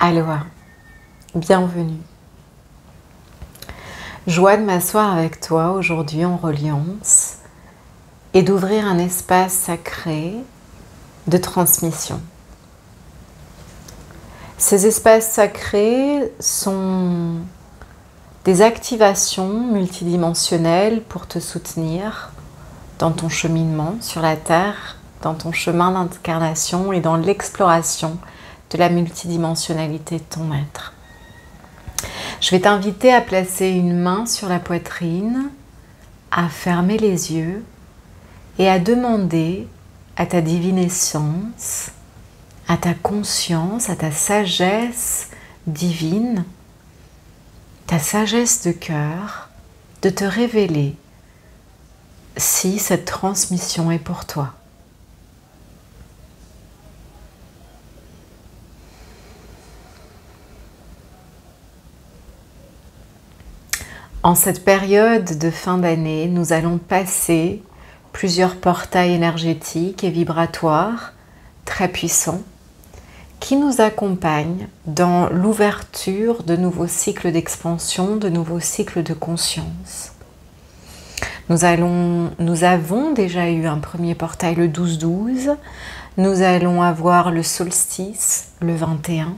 Aloha, bienvenue. Joie de m'asseoir avec toi aujourd'hui en reliance et d'ouvrir un espace sacré de transmission. Ces espaces sacrés sont des activations multidimensionnelles pour te soutenir dans ton cheminement sur la Terre, dans ton chemin d'incarnation et dans l'exploration de la multidimensionnalité de ton être. Je vais t'inviter à placer une main sur la poitrine, à fermer les yeux et à demander à ta divine essence, à ta conscience, à ta sagesse divine, ta sagesse de cœur, de te révéler si cette transmission est pour toi. En cette période de fin d'année, nous allons passer plusieurs portails énergétiques et vibratoires très puissants qui nous accompagnent dans l'ouverture de nouveaux cycles d'expansion, de nouveaux cycles de conscience. Nous avons déjà eu un premier portail le 12-12, nous allons avoir le solstice le 21.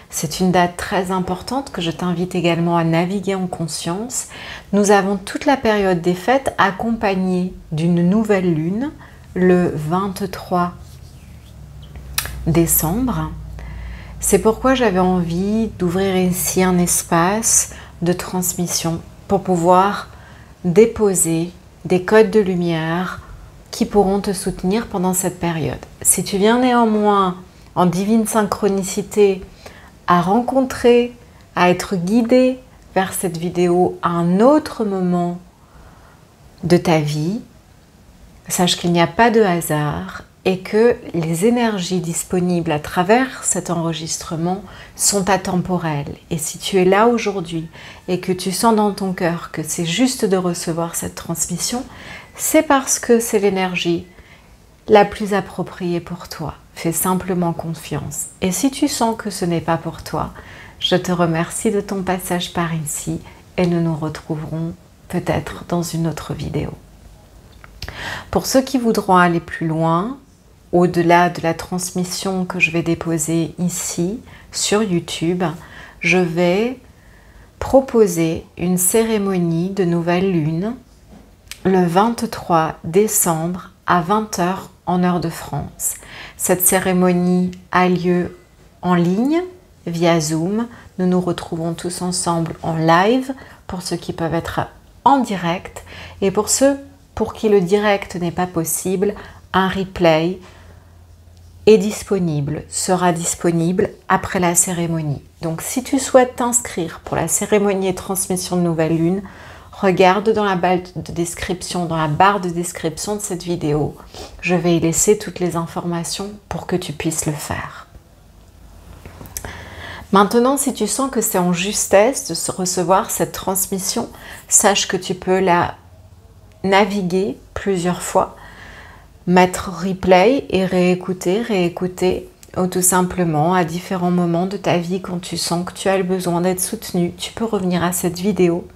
C'est une date très importante que je t'invite également à naviguer en conscience. Nous avons toute la période des fêtes accompagnée d'une nouvelle lune, le 23 décembre. C'est pourquoi j'avais envie d'ouvrir ici un espace de transmission pour pouvoir déposer des codes de lumière qui pourront te soutenir pendant cette période. Si tu viens néanmoins en divine synchronicité à rencontrer, à être guidé vers cette vidéo à un autre moment de ta vie, sache qu'il n'y a pas de hasard et que les énergies disponibles à travers cet enregistrement sont atemporelles. Et si tu es là aujourd'hui et que tu sens dans ton cœur que c'est juste de recevoir cette transmission, c'est parce que c'est l'énergie la plus appropriée pour toi. Fais simplement confiance. Et si tu sens que ce n'est pas pour toi, je te remercie de ton passage par ici et nous nous retrouverons peut-être dans une autre vidéo. Pour ceux qui voudront aller plus loin, au-delà de la transmission que je vais déposer ici sur YouTube, je vais proposer une cérémonie de nouvelle lune le 23 décembre à 20 h en heure de France. Cette cérémonie a lieu en ligne via Zoom. Nous nous retrouvons tous ensemble en live pour ceux qui peuvent être en direct et pour ceux pour qui le direct n'est pas possible, un replay sera disponible après la cérémonie. Donc si tu souhaites t'inscrire pour la cérémonie et transmission de nouvelle lune, regarde dans la barre de description de cette vidéo. Je vais y laisser toutes les informations pour que tu puisses le faire. Maintenant, si tu sens que c'est en justesse de recevoir cette transmission, sache que tu peux la naviguer plusieurs fois, mettre replay et réécouter, ou tout simplement à différents moments de ta vie quand tu sens que tu as le besoin d'être soutenu, tu peux revenir à cette vidéo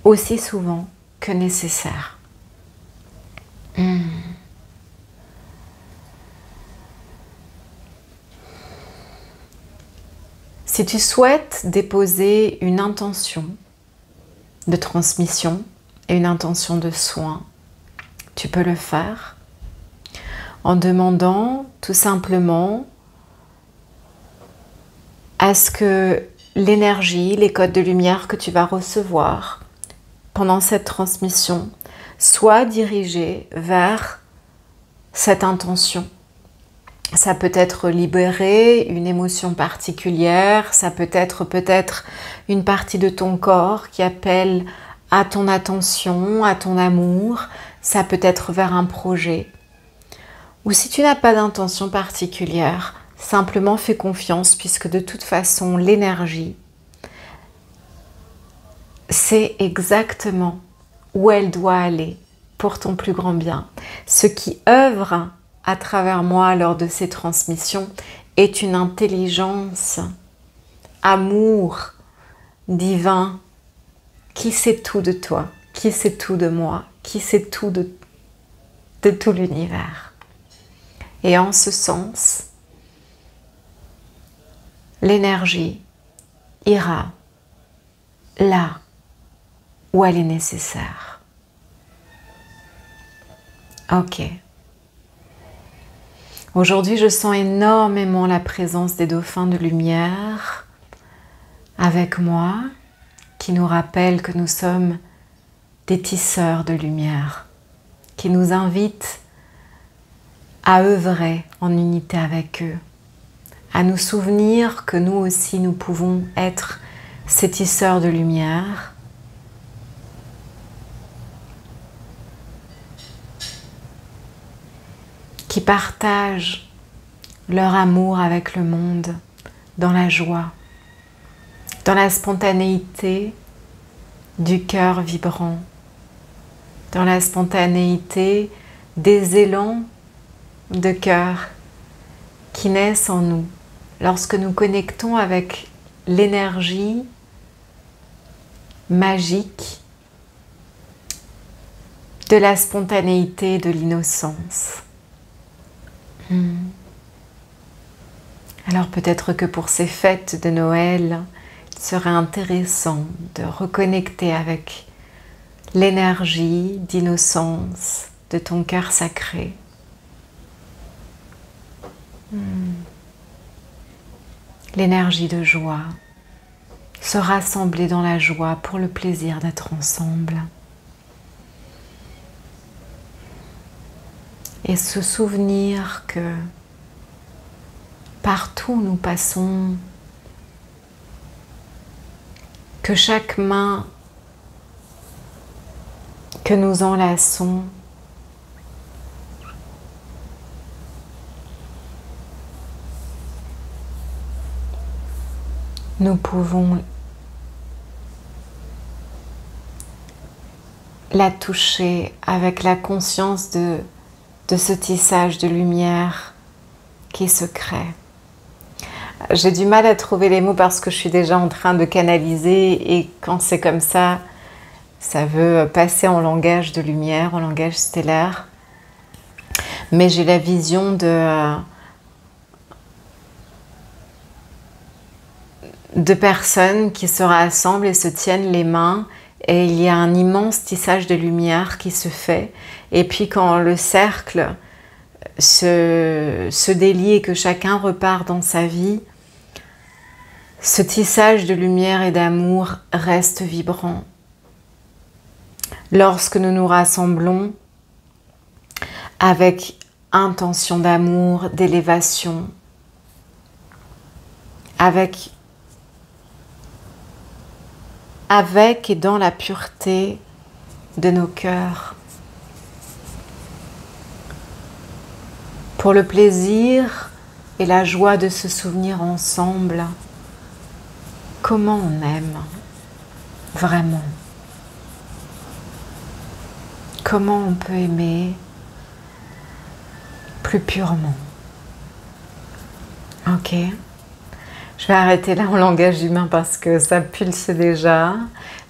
aussi souvent que nécessaire. Si tu souhaites déposer une intention de transmission et une intention de soin, tu peux le faire en demandant tout simplement à ce que l'énergie, les codes de lumière que tu vas recevoir pendant cette transmission soient dirigés vers cette intention. Ça peut être libérer une émotion particulière, ça peut être une partie de ton corps qui appelle à ton attention, à ton amour, ça peut être vers un projet. Ou si tu n'as pas d'intention particulière, simplement fais confiance puisque de toute façon l'énergie, c'est exactement où elle doit aller pour ton plus grand bien. Ce qui œuvre à travers moi lors de ces transmissions est une intelligence, amour divin, qui sait tout de toi, qui sait tout de moi, qui sait tout de tout l'univers. Et en ce sens, l'énergie ira là où elle est nécessaire. Ok. Aujourd'hui, je sens énormément la présence des dauphins de lumière avec moi, qui nous rappellent que nous sommes des tisseurs de lumière, qui nous invitent à œuvrer en unité avec eux, à nous souvenir que nous aussi, nous pouvons être ces tisseurs de lumière, qui partagent leur amour avec le monde dans la joie, dans la spontanéité du cœur vibrant, dans la spontanéité des élans de cœur qui naissent en nous lorsque nous connectons avec l'énergie magique de la spontanéité et de l'innocence. Alors peut-être que pour ces fêtes de Noël, il serait intéressant de reconnecter avec l'énergie d'innocence de ton cœur sacré. L'énergie de joie, se rassembler dans la joie pour le plaisir d'être ensemble. Et se souvenir que partout où nous passons, que chaque main que nous enlaçons nous pouvons la toucher avec la conscience de ce tissage de lumière qui se crée. J'ai du mal à trouver les mots parce que je suis déjà en train de canaliser et quand c'est comme ça, ça veut passer en langage de lumière, en langage stellaire. Mais j'ai la vision de personnes qui se rassemblent et se tiennent les mains et il y a un immense tissage de lumière qui se fait. Et puis quand le cercle se délie et que chacun repart dans sa vie, ce tissage de lumière et d'amour reste vibrant. Lorsque nous nous rassemblons avec intention d'amour, d'élévation, avec et dans la pureté de nos cœurs, pour le plaisir et la joie de se souvenir ensemble comment on aime vraiment, comment on peut aimer plus purement. Ok, je vais arrêter là en langage humain parce que ça pulse déjà.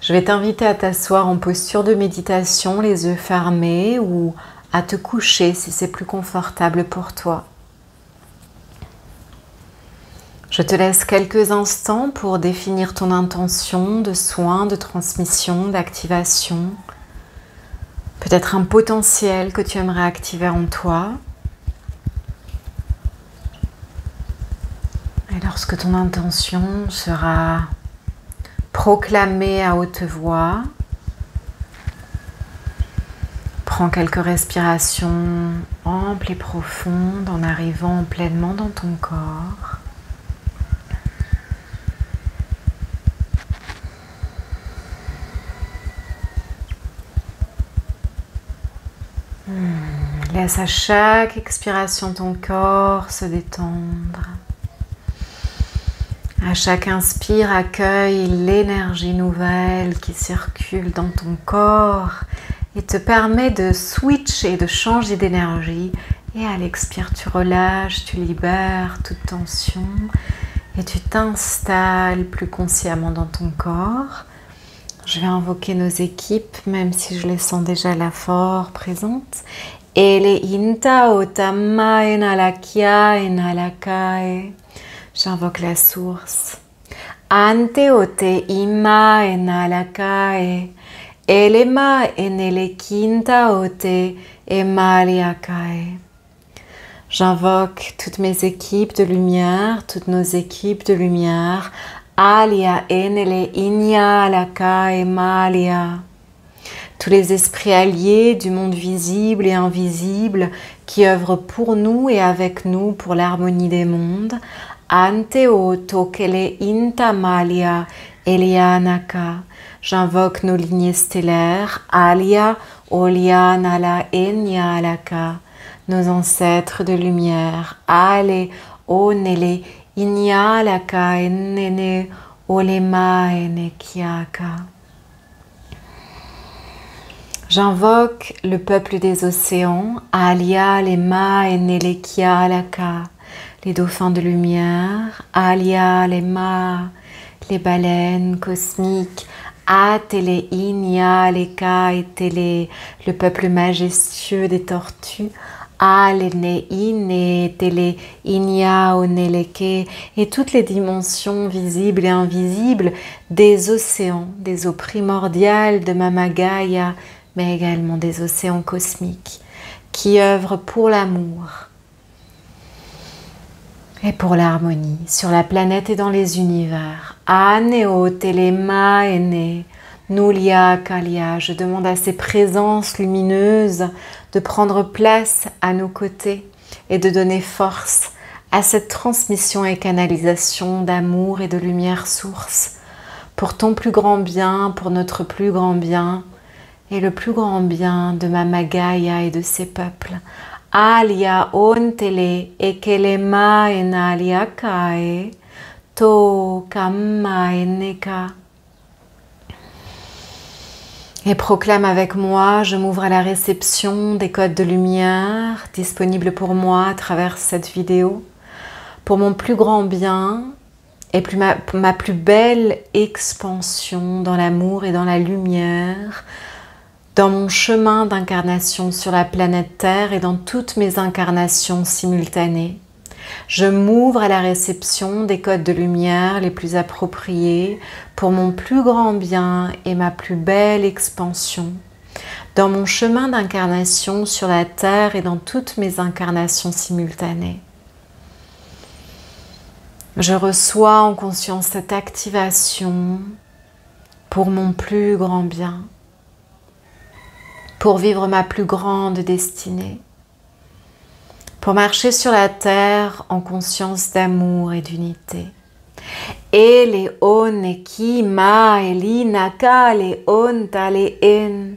Je vais t'inviter à t'asseoir en posture de méditation, les yeux fermés, ou à te coucher si c'est plus confortable pour toi. Je te laisse quelques instants pour définir ton intention de soin, de transmission, d'activation. Peut-être un potentiel que tu aimerais activer en toi. Et lorsque ton intention sera proclamée à haute voix, prends quelques respirations amples et profondes en arrivant pleinement dans ton corps. Laisse à chaque expiration ton corps se détendre. À chaque inspire, accueille l'énergie nouvelle qui circule dans ton corps et te permet de switcher, de changer d'énergie Et à l'expire, tu relâches, tu libères toute tension et tu t'installes plus consciemment dans ton corps. Je vais invoquer nos équipes, même si je les sens déjà là fort présentes. Ele inta otama enalakia enalakae. J'invoque la source. Ante ote ima enalakae. Elema enelekinta ote emaliakae. J'invoque toutes mes équipes de lumière, toutes nos équipes de lumière. Alia enele inya alaka emalia. Tous les esprits alliés du monde visible et invisible qui œuvrent pour nous et avec nous pour l'harmonie des mondes. Anteo tokele intamalia elianaka. J'invoque nos lignées stellaires. Alia olianala enya alaka. Nos ancêtres de lumière. Ale onele inya alaka enene olema enekiaka. J'invoque le peuple des océans, Alia, les Ma et Nelekia, Alaka, les dauphins de lumière, Alia, les Ma, les baleines cosmiques, Atele, Inya, Leka et Tele, le peuple majestueux des tortues, Alene, Ine, Tele, Inya, Oneleke, et toutes les dimensions visibles et invisibles des océans, des eaux primordiales de Mama Gaia, mais également des océans cosmiques qui œuvrent pour l'amour et pour l'harmonie sur la planète et dans les univers. Aneo telema ene nulia kalia. Je demande à ces présences lumineuses de prendre place à nos côtés et de donner force à cette transmission et canalisation d'amour et de lumière source pour ton plus grand bien, pour notre plus grand bien, et le plus grand bien de Mama Gaia et de ses peuples. Alia ontele ekelema enalia kae to kamma eneka. Et proclame avec moi, je m'ouvre à la réception des codes de lumière disponibles pour moi à travers cette vidéo, pour mon plus grand bien et ma plus belle expansion dans l'amour et dans la lumière, dans mon chemin d'incarnation sur la planète Terre et dans toutes mes incarnations simultanées. Je m'ouvre à la réception des codes de lumière les plus appropriés pour mon plus grand bien et ma plus belle expansion. Dans mon chemin d'incarnation sur la Terre et dans toutes mes incarnations simultanées. Je reçois en conscience cette activation pour mon plus grand bien, pour vivre ma plus grande destinée, pour marcher sur la terre en conscience d'amour et d'unité. Ele one ki ma elina kale on tale en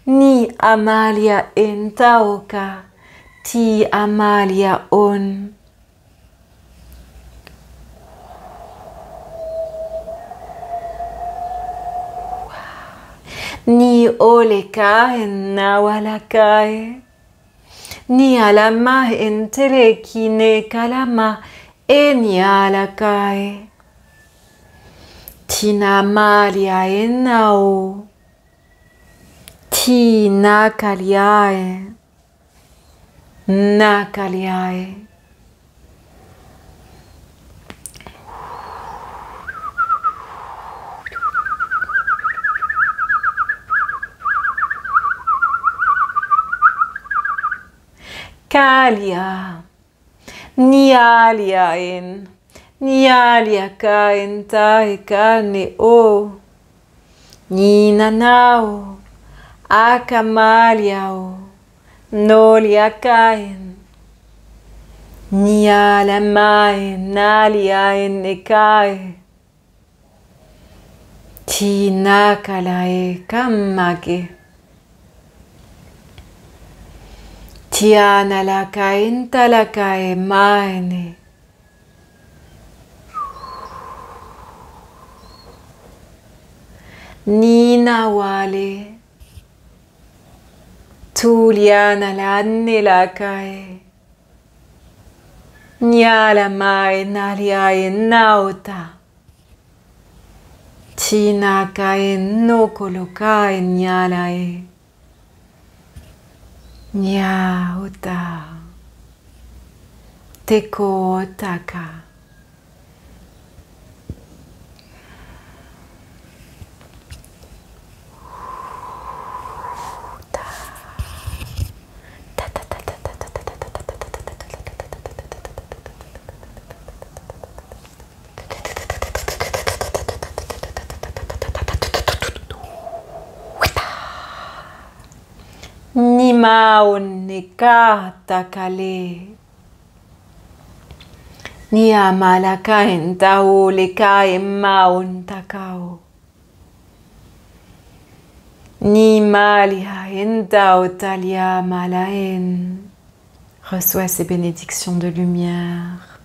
ni amalia en taoka ti amalia on. Ni oleka en nawalakae, ni alama en telekine kalama en yalakae. Tina malia en nao, tina kaliae, na kaliae. Kalia, nialia en, nialia ka en tae kane o, ninanao, akamalia o, nolia kaen, niala mae, nalia en ekae, tinakalae kamage. Tiana la caenta la cae maene. Nina wale. Tuliana la nela kae. Nyala mai naliae nauta. Tina kae nokolo kae nyalae. Nyauta. Teko taka. Ni maun ni kata kale. Ni amala kain tau le kain maun takao. Ni malia en tau talia malaen. Reçois ces bénédictions de lumière.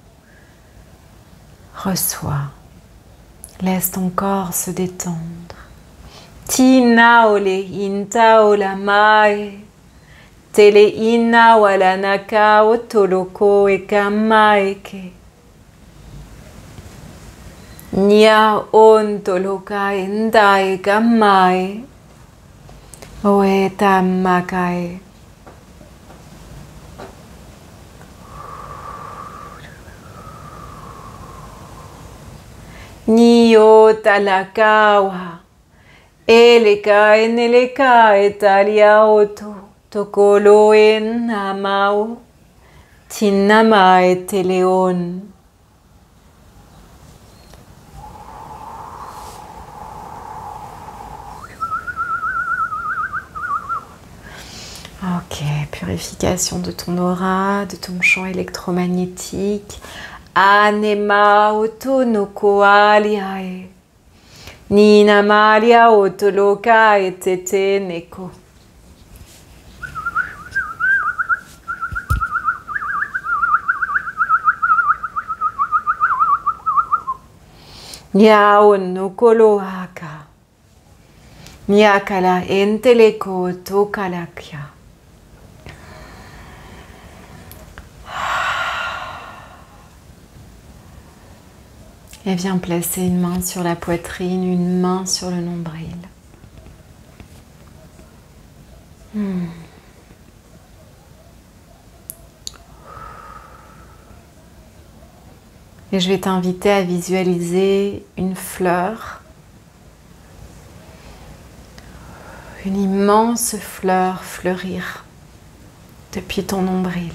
Reçois. Laisse ton corps se détendre. Tina ole inta ola mai. Tele ina wala naka otoloko e kamaeke. Nia on toloka enda e kamae. Oe tamakae. Ni o talakawa. Eleka eneleka etalia oto. Tokolo en amao. Tinama eteleon. Ok, purification de ton aura, de ton champ électromagnétique. Anema otonoko aliae. Nina malia otoloka etete neko. Niaon no kolo haka. Niakala enteleko tokalakia. Et viens placer une main sur la poitrine, une main sur le nombril. Et je vais t'inviter à visualiser une fleur. Une immense fleur fleurir depuis ton nombril.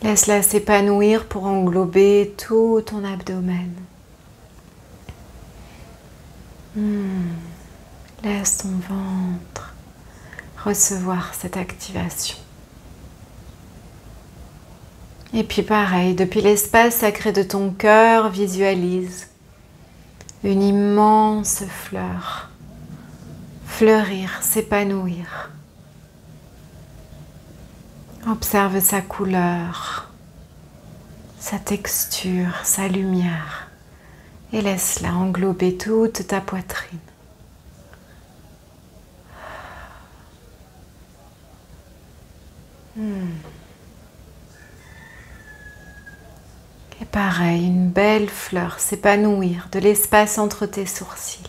Laisse-la s'épanouir pour englober tout ton abdomen. Laisse ton ventre recevoir cette activation. Et puis pareil, depuis l'espace sacré de ton cœur, visualise une immense fleur fleurir, s'épanouir. Observe sa couleur, sa texture, sa lumière et laisse-la englober toute ta poitrine. Et pareil, une belle fleur s'épanouir de l'espace entre tes sourcils.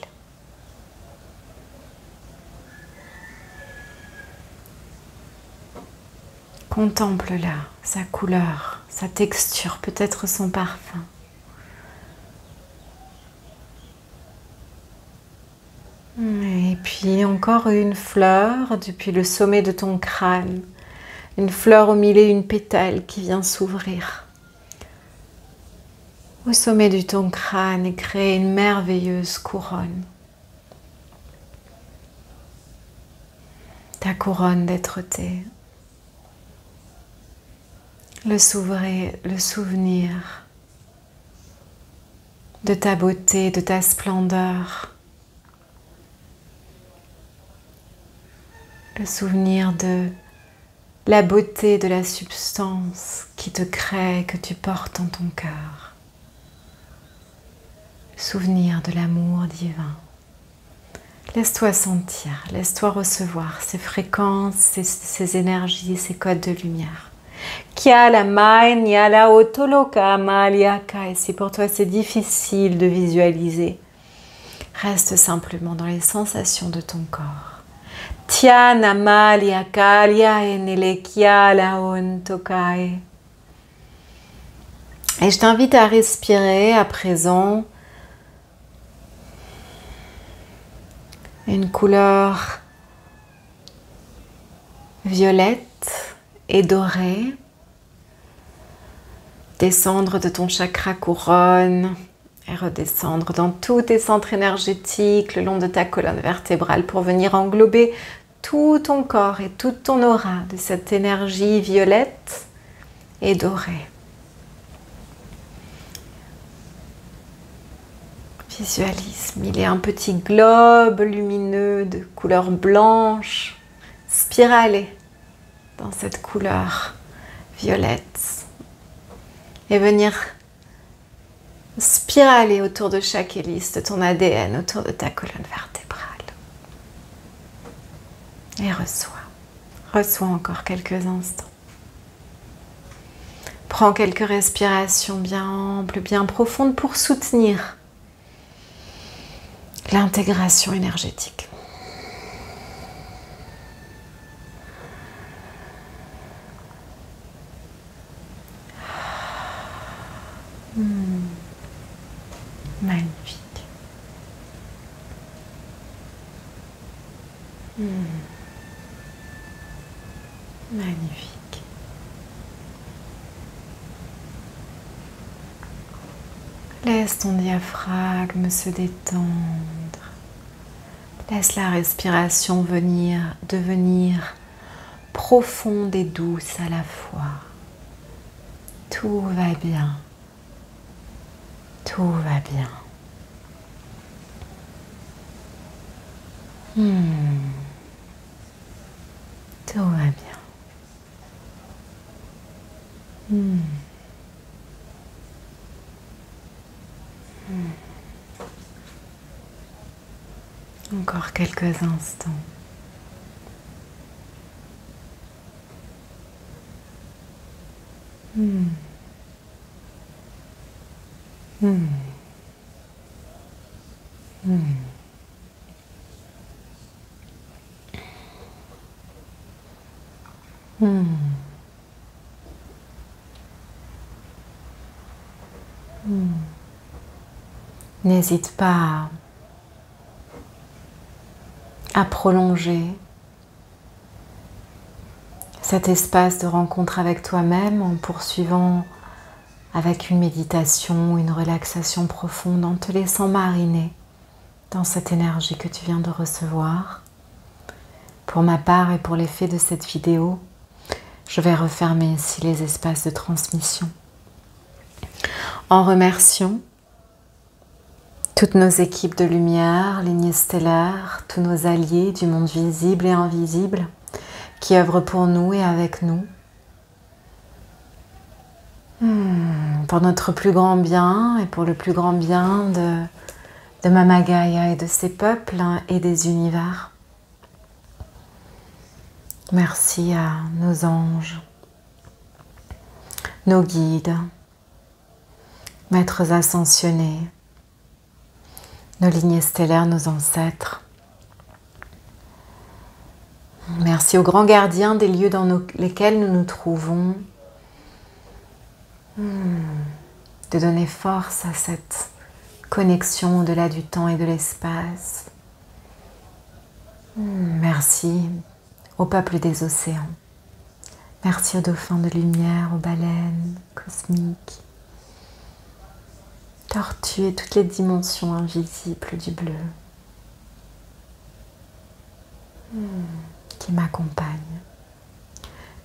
Contemple-la, sa couleur, sa texture, peut-être son parfum. Et puis encore une fleur depuis le sommet de ton crâne. Une fleur au milieu, une pétale qui vient s'ouvrir au sommet de ton crâne et créer une merveilleuse couronne. Ta couronne d'être-té. Le souvenir de ta beauté, de ta splendeur. Le souvenir de la beauté de la substance qui te crée, que tu portes en ton cœur. souvenir de l'amour divin. Laisse-toi sentir, laisse-toi recevoir ces fréquences, ces énergies, ces codes de lumière. Et si pour toi c'est difficile de visualiser, reste simplement dans les sensations de ton corps. Et je t'invite à respirer à présent une couleur violette et dorée, descendre de ton chakra couronne et redescendre dans tous tes centres énergétiques le long de ta colonne vertébrale pour venir englober tout ton corps et toute ton aura de cette énergie violette et dorée. Visualise, il est un petit globe lumineux de couleur blanche, spiralé dans cette couleur violette. Et venir spiraler autour de chaque hélice de ton ADN, autour de ta colonne vertébrale. Et reçois encore quelques instants. Prends quelques respirations bien amples, bien profondes pour soutenir l'intégration énergétique. Magnifique. Magnifique. Laisse ton diaphragme se détendre. Laisse la respiration devenir profonde et douce à la fois. Tout va bien. Tout va bien. Tout va bien. Encore quelques instants. N'hésite pas à prolonger cet espace de rencontre avec toi-même en poursuivant avec une méditation, une relaxation profonde, en te laissant mariner dans cette énergie que tu viens de recevoir. Pour ma part et pour l'effet de cette vidéo, je vais refermer ici les espaces de transmission. En remerciant toutes nos équipes de lumière, lignées stellaires, tous nos alliés du monde visible et invisible qui œuvrent pour nous et avec nous. Pour notre plus grand bien et pour le plus grand bien de Mama Gaïa et de ses peuples et des univers. Merci à nos anges, nos guides, maîtres ascensionnés, nos lignées stellaires, nos ancêtres. Merci aux grands gardiens des lieux dans lesquels nous nous trouvons, de donner force à cette connexion au-delà du temps et de l'espace. Merci au peuple des océans. Merci aux dauphins de lumière, aux baleines cosmiques, tortues et toutes les dimensions invisibles du bleu qui m'accompagnent.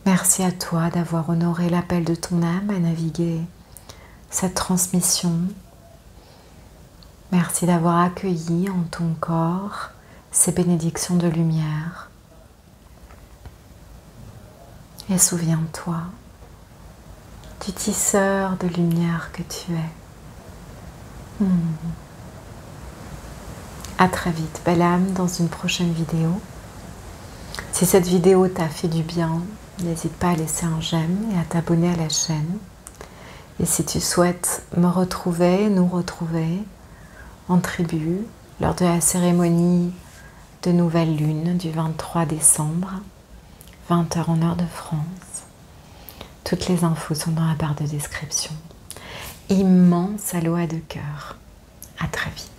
Merci à toi d'avoir honoré l'appel de ton âme à naviguer cette transmission. Merci d'avoir accueilli en ton corps ces bénédictions de lumière. Et souviens-toi du tisseur de lumière que tu es. À très vite, belle âme, dans une prochaine vidéo. Si cette vidéo t'a fait du bien, n'hésite pas à laisser un j'aime et à t'abonner à la chaîne. Et si tu souhaites me retrouver, nous retrouver en tribu lors de la cérémonie de nouvelle lune du 23 décembre, 20 h en heure de France, toutes les infos sont dans la barre de description. Immense aloha de cœur. À très vite.